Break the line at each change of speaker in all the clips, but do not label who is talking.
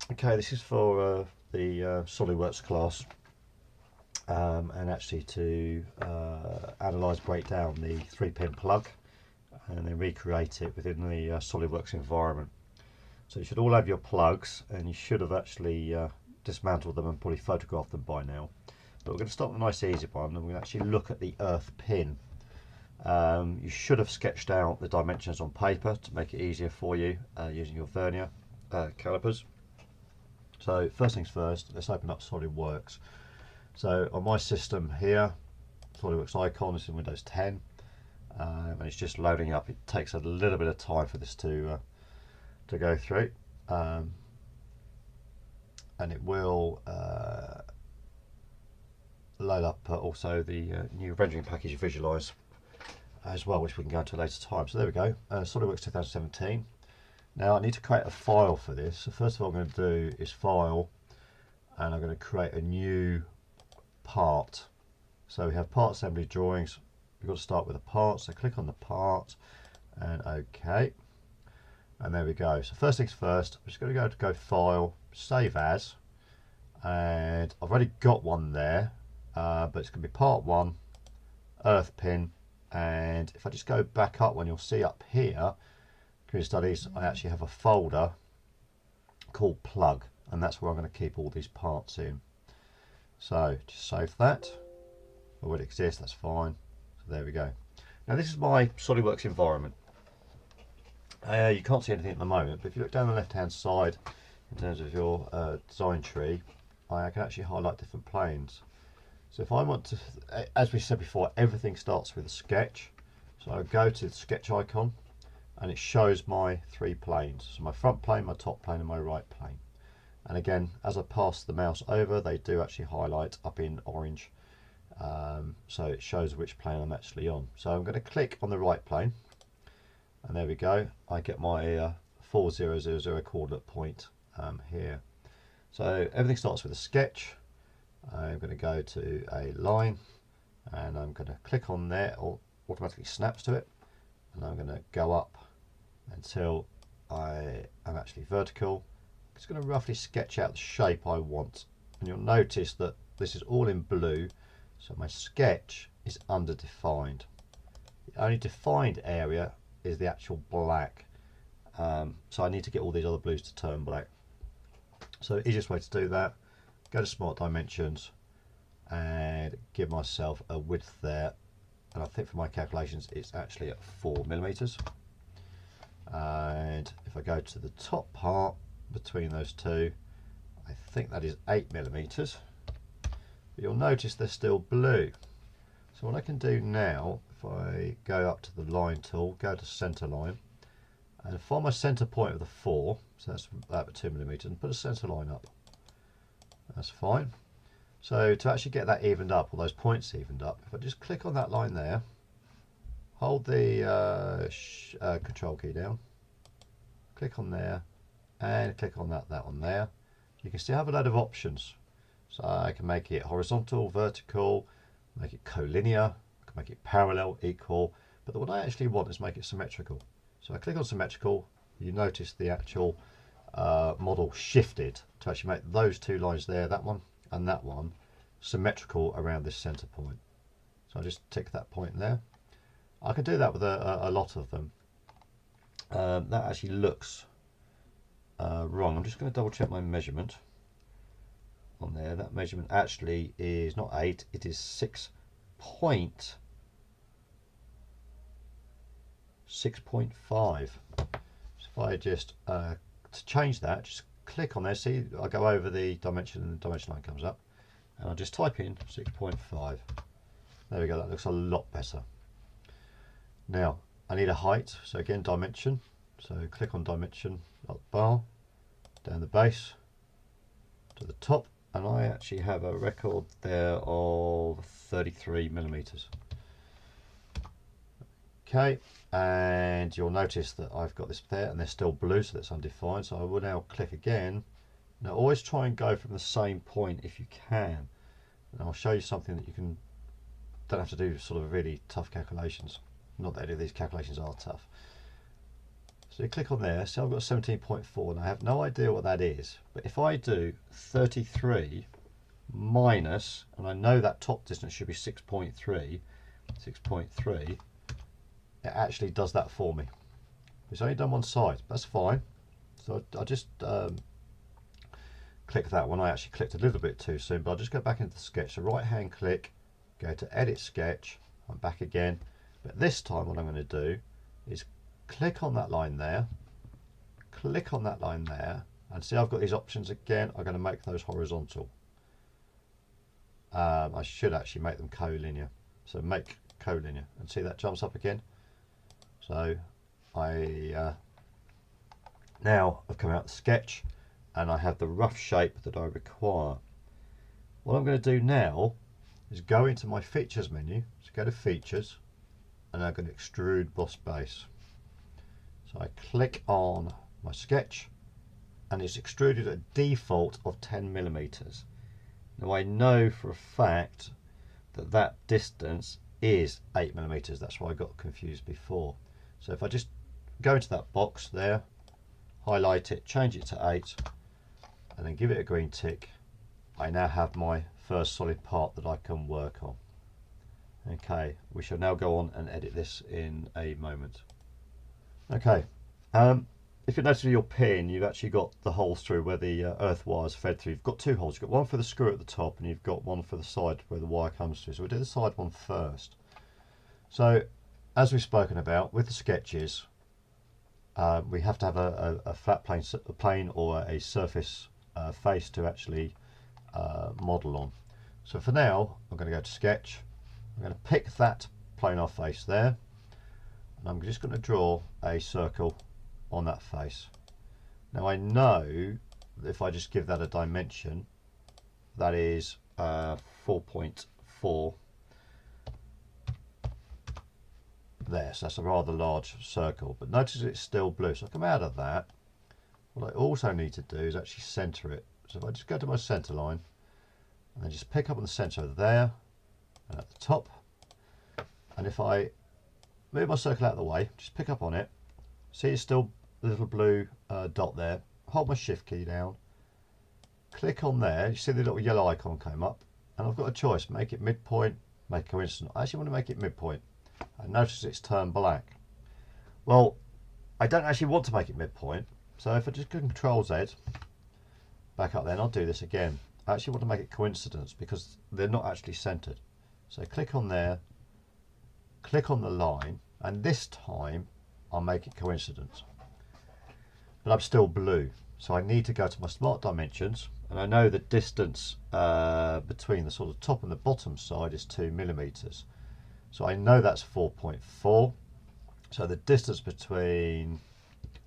Okay, this is for the SolidWorks class, and actually to analyse, break down the 3-pin plug and then recreate it within the SolidWorks environment. So you should all have your plugs, and you should have actually dismantled them and probably photographed them by now. But we're going to start with a nice easy one, and we're going to actually look at the earth pin. You should have sketched out the dimensions on paper to make it easier for you using your vernier calipers. So first things first, let's open up SolidWorks. So on my system here, SolidWorks icon is in Windows 10, and it's just loading up. It takes a little bit of time for this to go through, and it will load up also the new rendering package Visualize as well, which we can go into later time. So there we go, SolidWorks 2017. Now I need to create a file for this. So first of all, I'm going to do is File, and I'm going to create a new part. So we have part assembly drawings. We've got to start with a part. So click on the part, and OK. And there we go. So first things first, I'm just going to go File, Save As, and I've already got one there, but it's going to be Part 1, Earth Pin. And if I just go back up, when you'll see up here, Community Studies, I actually have a folder called Plug, and that's where I'm going to keep all these parts in. So just save that. It already exists, that's fine. So there we go. Now this is my SolidWorks environment. You can't see anything at the moment, but if you look down the left hand side in terms of your design tree, I can actually highlight different planes. So if I want to, as we said before, everything starts with a sketch. So I go to the sketch icon, and it shows my 3 planes. So my front plane, my top plane, and my right plane. And again, as I pass the mouse over, they do actually highlight up in orange. So it shows which plane I'm actually on. So I'm going to click on the right plane, and there we go. I get my 4000 coordinate point here. So everything starts with a sketch. I'm going to go to a line, and I'm going to click on there, or automatically snaps to it, and I'm going to go up until I am actually vertical. It's going to roughly sketch out the shape I want, and you'll notice that this is all in blue, so my sketch is underdefined. The only defined area is the actual black, so I need to get all these other blues to turn black. So the easiest way to do that, go to Smart Dimensions and give myself a width there, and I think for my calculations it's actually at 4mm. And if I go to the top part between those two, I think that is 8mm, but you'll notice they're still blue. So what I can do now, if I go up to the line tool, go to center line, and find my center point of the 4, so that's about 2mm, and put a center line up. That's fine. So to actually get that evened up, or those points evened up, if I just click on that line there, hold the control key down, click on there, and click on that one there, you can still have a load of options. So I can make it horizontal, vertical, make it collinear, I can make it parallel, equal, but what I actually want is make it symmetrical. So I click on symmetrical, you notice the actual model shifted to actually make those 2 lines there, that one and that one, symmetrical around this center point. So I just tick that point there. I can do that with a lot of them. That actually looks wrong. I'm just going to double check my measurement on there. That measurement actually is not 8, it is 6.5. So if I just to change that, just click on there, see I go over the dimension and the dimension line comes up, and I'll just type in 6.5. There we go, that looks a lot better. Now I need a height, so again dimension, so click on dimension, up bar, down the base to the top, and I actually have a record there of 33mm. Okay, and you'll notice that I've got this there and they're still blue, so that's undefined. So I will now click again. Now always try and go from the same point if you can, and I'll show you something that you don't have to do sort of really tough calculations. Not that any of these calculations are tough. So you click on there, see I've got 17.4 and I have no idea what that is. But if I do 33 minus, and I know that top distance should be 6.3, it actually does that for me. It's only done one side, that's fine. So I just click that one. I actually clicked a little bit too soon, but I'll just go back into the sketch. So right hand click, go to edit sketch, I'm back again. But this time what I'm going to do is click on that line there, click on that line there, and see I've got these options again. I'm going to make those horizontal. I should actually make them collinear. So make collinear, and see that jumps up again. So now I've come out the sketch and I have the rough shape that I require. What I'm going to do now is go into my features menu, so go to features, and I'm going to extrude boss base. So I click on my sketch and it's extruded at default of 10 millimeters. Now I know for a fact that that distance is 8 millimeters. That's why I got confused before. So if I just go into that box there, highlight it, change it to 8, and then give it a green tick, I now have my first solid part that I can work on. Okay, we shall now go on and edit this in a moment. Okay, if you notice with your pin, you've actually got the holes through where the earth wires fed through. You've got two holes. You've got one for the screw at the top, and you've got one for the side where the wire comes through. So we'll do the side one first. So, as we've spoken about with the sketches, we have to have a flat plane or a surface face to actually model on. So for now, I'm going to go to sketch. I'm going to pick that planar face there, and I'm just going to draw a circle on that face. Now I know that if I just give that a dimension, that is 4.4 there, so that's a rather large circle, but notice it's still blue. So I come out of that. What I also need to do is actually center it. So if I just go to my center line and then just pick up on the center there and at the top, and if I move my circle out of the way, just pick up on it, see it's still a little blue dot there, hold my shift key down, click on there, you see the little yellow icon came up, and I've got a choice, make it midpoint, make it coincident. I actually want to make it midpoint, and notice it's turned black. Well, I don't actually want to make it midpoint, so if I just go Control Z, back up there, and I'll do this again. I actually want to make it coincidence because they're not actually centered. So click on there, click on the line, and this time I'll make it coincidence. But I'm still blue, so I need to go to my smart dimensions, and I know the distance between the sort of top and the bottom side is 2 millimeters. So I know that's 4.4. So the distance between,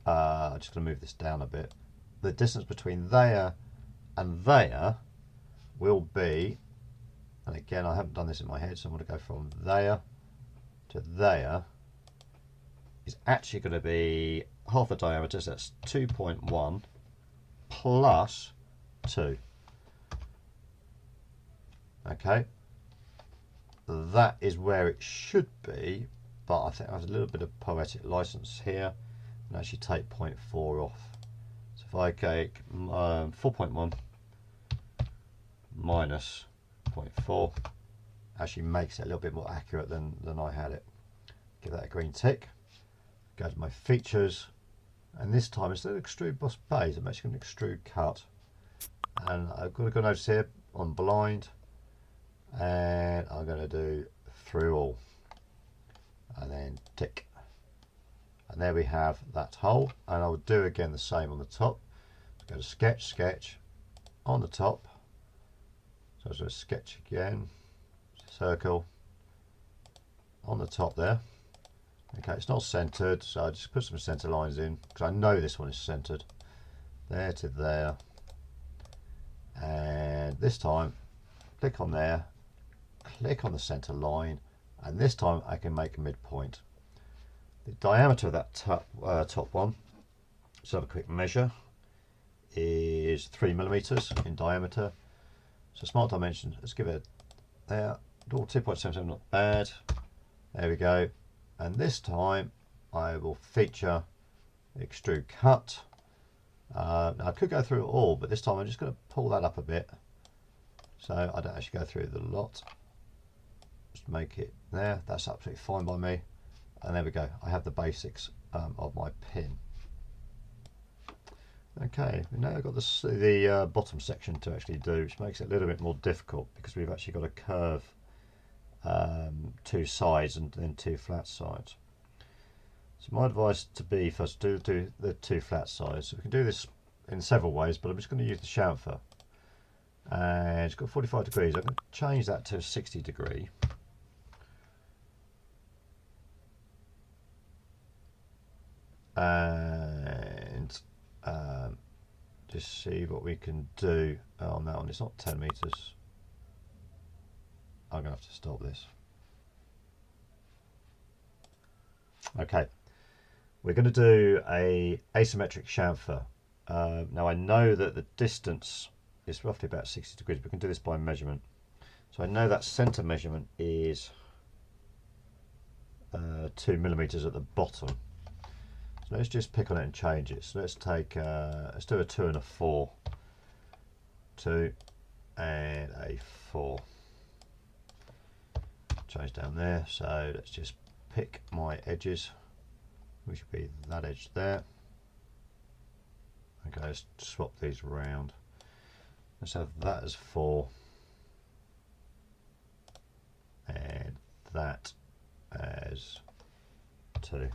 I'm just going to move this down a bit, the distance between there and there will be, and again I haven't done this in my head, so I'm going to go from there to there, is actually going to be half the diameter, so that's 2.1 plus 2. Okay, that is where it should be, but I think I have a little bit of poetic license here and actually take 0.4 off. So if I take 4.1 minus 0.4, actually makes it a little bit more accurate than I had it. Give that a green tick, go to my features, and this time instead of extrude boss base, I'm actually going to extrude cut, and I've got to go notice here on blind, and I'm going to do through all, and then tick, and there we have that hole. And I will do again the same on the top. So go to sketch, sketch on the top, so I'll sketch again, circle on the top there. Okay, it's not centered, so I just put some center lines in because I know this one is centered. There to there, and this time click on there, click on the center line, and this time I can make a midpoint. The diameter of that top one, let's have a quick measure, is 3 millimeters in diameter. So smart dimension, let's give it there, 2.77, not bad. There we go. And this time I will feature extrude cut. Now I could go through it all, but this time I'm just going to pull that up a bit so I don't actually go through the lot. Just make it there. That's absolutely fine by me. And there we go. I have the basics of my pin. Okay, now I've got the bottom section to actually do, which makes it a little bit more difficult because we've actually got to curve two sides and then two flat sides. So my advice to be first do the two flat sides. So we can do this in several ways, but I'm just going to use the chamfer. And it's got 45 degrees. I'm going to change that to 60 degree. And just see what we can do on that one. It's not 10 meters. I'm going to have to stop this. Okay, we're going to do a asymmetric chamfer. Now I know that the distance is roughly about 60 degrees. We can do this by measurement. So I know that center measurement is 2 millimeters at the bottom. So let's just pick on it and change it. So let's take, let's do a 2 and a 4. 2 and a 4. Change down there. So let's just pick my edges, which would be that edge there. Okay, let's swap these around. Let's have that as 4 and that as 2.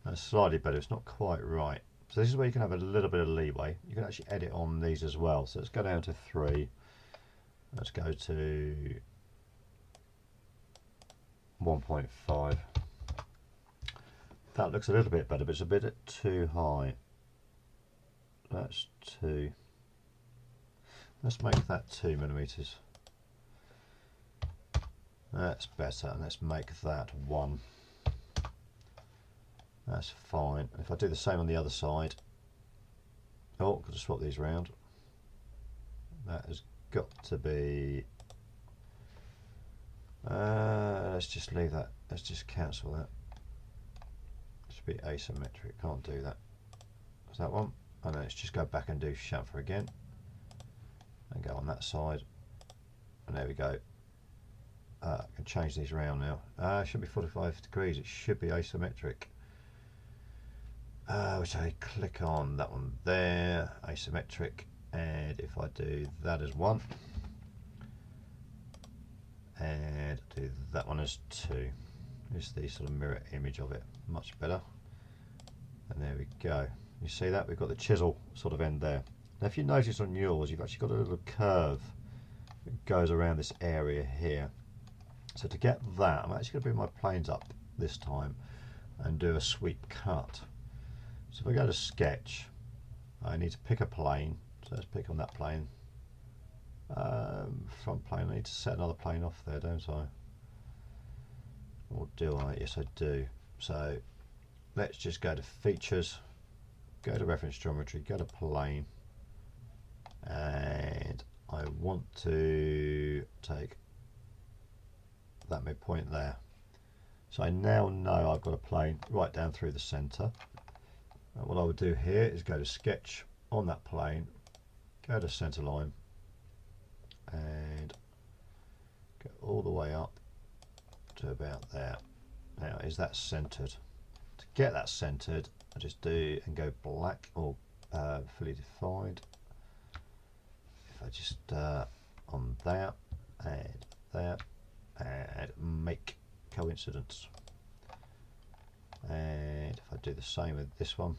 That's slightly better. It's not quite right. So this is where you can have a little bit of leeway. You can actually edit on these as well. So let's go down to 3. Let's go to 1.5. That looks a little bit better, but it's a bit too high. That's 2. Let's make that 2 millimeters. That's better, and let's make that 1. That's fine. If I do the same on the other side, oh, got to swap these around. That has got to be. Let's just leave that. Let's just cancel that. It should be asymmetric. Can't do that. Is that one? And let's just go back and do chamfer again, and go on that side. And there we go. I can change these around now. It should be 45 degrees. It should be asymmetric. Which I click on that one there, asymmetric, and if I do that as 1 and do that one as 2, it's the sort of mirror image of it, much better. And there we go. You see that we've got the chisel sort of end there. Now if you notice on yours, you've actually got a little curve that goes around this area here. So to get that, I'm actually going to bring my planes up this time and do a sweep cut. So if I go to sketch, I need to pick a plane. So let's pick on that plane. Front plane, I need to set another plane off there, don't I? Or do I? Yes, I do. So let's just go to features, go to reference geometry, go to plane, and I want to take that midpoint there. So I now know I've got a plane right down through the center. And what I would do here is go to sketch on that plane, go to center line, and go all the way up to about there. Now, is that centered? To get that centered, I just do and go black or fully defined. If I just on there and there and make coincidence. And if I do the same with this one,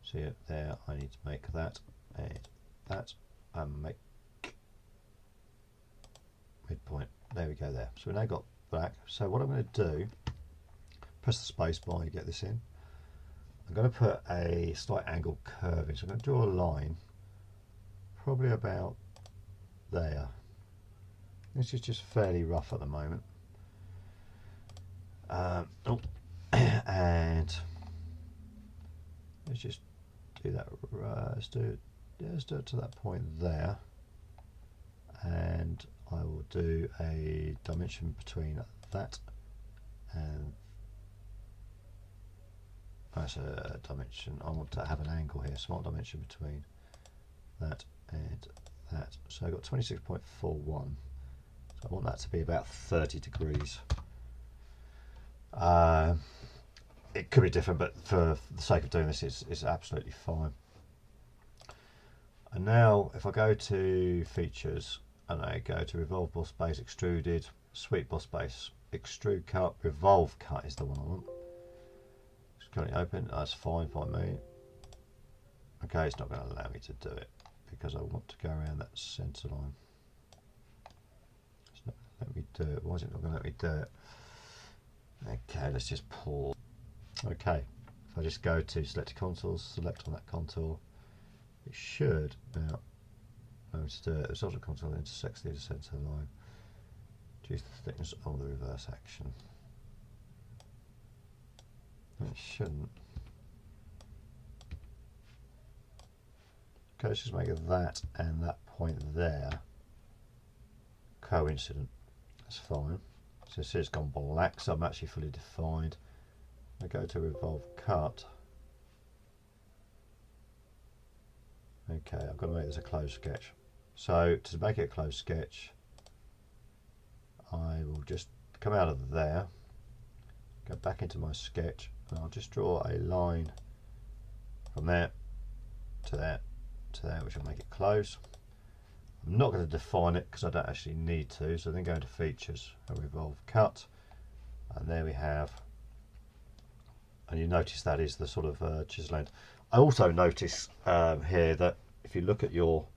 see it there, I need to make that and make midpoint. There we go there. So we now got black. So what I'm going to do, press the space bar, you get this in. I'm going to put a slight angle curve in. So I'm going to draw a line probably about there. This is just fairly rough at the moment. And let's just do that. Let's do it to that point there, and I will do a dimension between that and That's a dimension. I want to have an angle here, smart dimension between that and that. So I've got 26.41. So I want that to be about 30 degrees. It could be different, but for the sake of doing this, it's absolutely fine. And now if I go to features and I go to revolve boss base, extruded, sweep boss base, extrude cut, revolve cut is the one I want. It's currently open, that's fine by me. Okay, it's not going to allow me to do it because I want to go around that centre line. It's not going to let me do it. Why is it not going to let me do it? Okay, let's just pause. Okay, if I just go to selected contours, select on that contour, it should now know to do it. The horizontal contour intersects the centre line. Choose the thickness of the reverse action. It shouldn't. Okay, let's just make that and that point there coincident. That's fine. So it's gone black, so I'm actually fully defined. I go to revolve cut. Okay, I've got to make this a closed sketch. So to make it a closed sketch, I will just come out of there, go back into my sketch, and I'll just draw a line from there to there to there, which will make it close. I'm not going to define it because I don't actually need to, so then go into features and revolve cut, and there we have, and you notice that is the sort of chisel end. I also notice here that if you look at your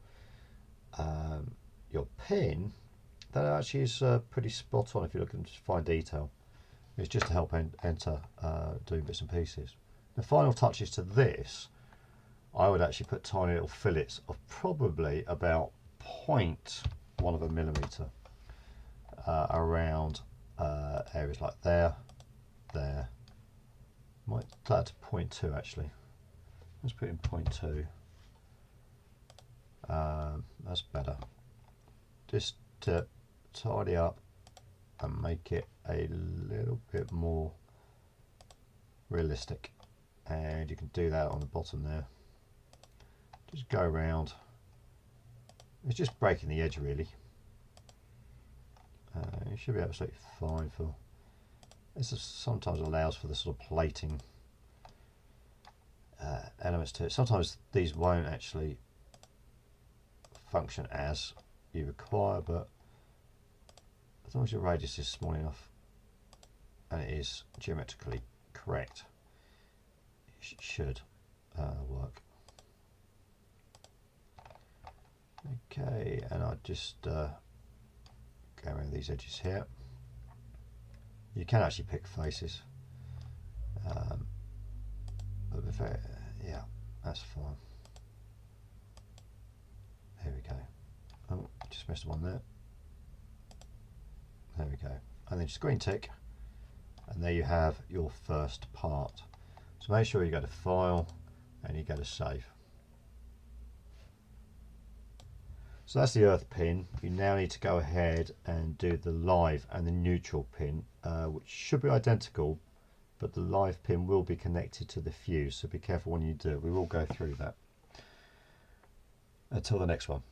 pin, that actually is pretty spot on if you look at fine detail. It's just to help enter doing bits and pieces. The final touches to this, I would actually put tiny little fillets of probably about 0.1 of a millimetre around areas like there. Might that to 0.2 actually. Let's put in 0.2. That's better. Just to tidy up and make it a little bit more realistic, and you can do that on the bottom there. Just go around. It's just breaking the edge really. It should be absolutely fine for this. Sometimes allows for the sort of plating elements to it. Sometimes these won't actually function as you require, but as long as your radius is small enough and it is geometrically correct, it should work. Okay, and I just go around these edges here. You can actually pick faces, but yeah, that's fine. There we go. Oh, just missed one there. There we go. And then just green tick, and there you have your first part. So make sure you go to File and you go to Save. So that's the earth pin. You now need to go ahead and do the live and the neutral pin, which should be identical, but the live pin will be connected to the fuse, so be careful when you do it. We will go through that. Until the next one.